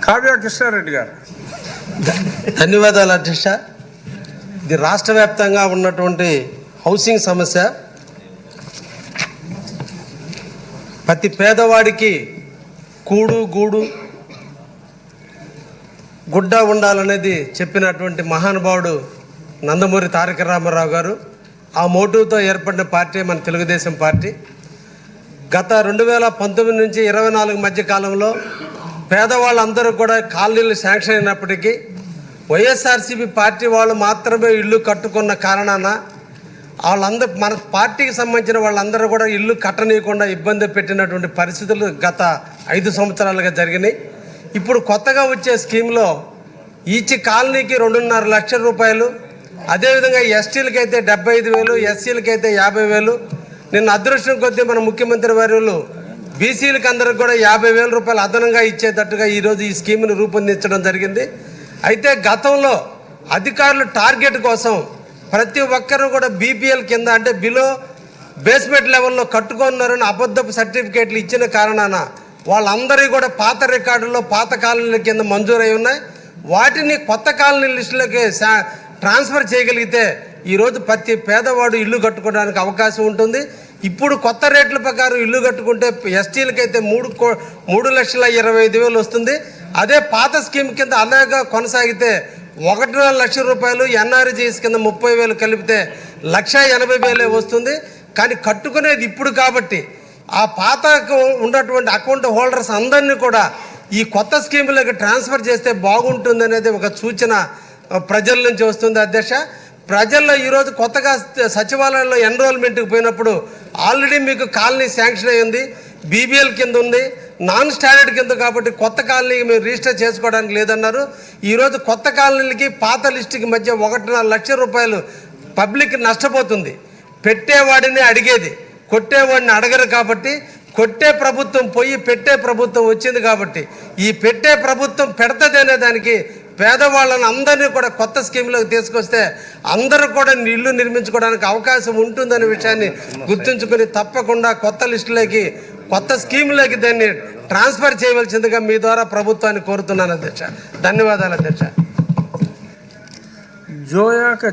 కావ్య కృష్ణారెడ్డి గారు. ధన్యవాదాలు అధ్యక్ష. ఇది రాష్ట్ర వ్యాప్తంగా ఉన్నటువంటి హౌసింగ్ సమస్య. ప్రతి పేదవాడికి కూడు గూడు గుడ్డ ఉండాలనేది చెప్పినటువంటి మహానుభావుడు నందమూరి తారక రామారావు గారు. ఆ మోటివ్తో ఏర్పడిన పార్టీ మన తెలుగుదేశం పార్టీ. గత 2019 నుంచి 24 మధ్య కాలంలో పేదవాళ్ళందరూ కూడా కాలనీలు శాంక్షన్ అయినప్పటికీ వైఎస్ఆర్సీపీ పార్టీ వాళ్ళు మాత్రమే ఇల్లు కట్టుకున్న కారణాన వాళ్ళందరూ మన పార్టీకి సంబంధించిన వాళ్ళందరూ కూడా ఇల్లు కట్టనీయకుండా ఇబ్బంది పెట్టినటువంటి పరిస్థితులు గత 5 సంవత్సరాలుగా జరిగినాయి. ఇప్పుడు కొత్తగా వచ్చే స్కీమ్లో ఈచ్ కాలనీకి 2.5 లక్షల రూపాయలు, అదేవిధంగా ఎస్టీలకి అయితే 75,000, ఎస్సీలకి అయితే 50,000. నిన్న అదృష్టం కొద్దీ మన ముఖ్యమంత్రి వర్యులు బీసీలకు అందరికి కూడా 50,000 రూపాయలు అదనంగా ఇచ్చేటట్టుగా ఈరోజు ఈ స్కీమ్ను రూపొందించడం జరిగింది. అయితే గతంలో అధికారులు టార్గెట్ కోసం ప్రతి ఒక్కరూ కూడా బీపీఎల్ కింద అంటే బిలో బేస్మెంట్ లెవెల్లో కట్టుకున్నారని అబద్ధపు సర్టిఫికేట్లు ఇచ్చిన కారణాన వాళ్ళందరికీ కూడా పాత రికార్డుల్లో పాత కాలనీల కింద మంజూరై ఉన్నాయి. వాటిని కొత్త కాలనీ లిస్టులకి ట్రాన్స్ఫర్ చేయగలిగితే ఈరోజు ప్రతి పేదవాడు ఇల్లు కట్టుకోవడానికి అవకాశం ఉంటుంది. ఇప్పుడు కొత్త రేట్ల ప్రకారం ఇల్లు కట్టుకుంటే ఎస్టీలకైతే 3,25,000 వస్తుంది. అదే పాత స్కీమ్ కింద అలాగా కొనసాగితే 1.5 లక్షల రూపాయలు, ఎన్ఆర్జీఎస్ కింద 30,000 కలిపితే 1,80,000 వస్తుంది. కానీ కట్టుకునేది ఇప్పుడు కాబట్టి ఆ పాత ఉన్నటువంటి అకౌంట్ హోల్డర్స్ అందరినీ కూడా ఈ కొత్త స్కీములకు ట్రాన్స్ఫర్ చేస్తే బాగుంటుంది అనేది ఒక సూచన ప్రజల నుంచి వస్తుంది అధ్యక్ష. ప్రజల్లో ఈరోజు కొత్తగా సచివాలయంలో ఎన్రోల్మెంట్కి పోయినప్పుడు ఆల్రెడీ మీకు కాలనీ శాంక్షన్ అయ్యింది, బీబీఎల్ కింద ఉంది, నాన్ స్టాండర్డ్ కింద కాబట్టి కొత్త కాలనీకి మీరు రిజిస్టర్ చేసుకోవడానికి లేదన్నారు. ఈరోజు కొత్త కాలనీలకి పాత లిస్టుకి మధ్య 1.5 లక్షల రూపాయలు పబ్లిక్ నష్టపోతుంది. పెట్టేవాడిని అడిగేది, కొట్టేవాడిని అడగరు. కాబట్టి కొట్టే ప్రభుత్వం పోయి పెట్టే ప్రభుత్వం వచ్చింది. కాబట్టి ఈ పెట్టే ప్రభుత్వం పెడతది అనే దానికి పేదవాళ్ళని అందరినీ కూడా కొత్త స్కీమ్లోకి తీసుకొస్తే అందరూ కూడా ఇల్లు నిర్మించుకోవడానికి అవకాశం ఉంటుందనే విషయాన్ని గుర్తుంచుకొని తప్పకుండా కొత్త లిస్టులోకి కొత్త స్కీమ్లోకి దాన్ని ట్రాన్స్ఫర్ చేయవలసిందిగా మీ ద్వారా ప్రభుత్వాన్ని కోరుతున్నాను అధ్యక్ష. ధన్యవాదాలు అధ్యక్ష. జోయాక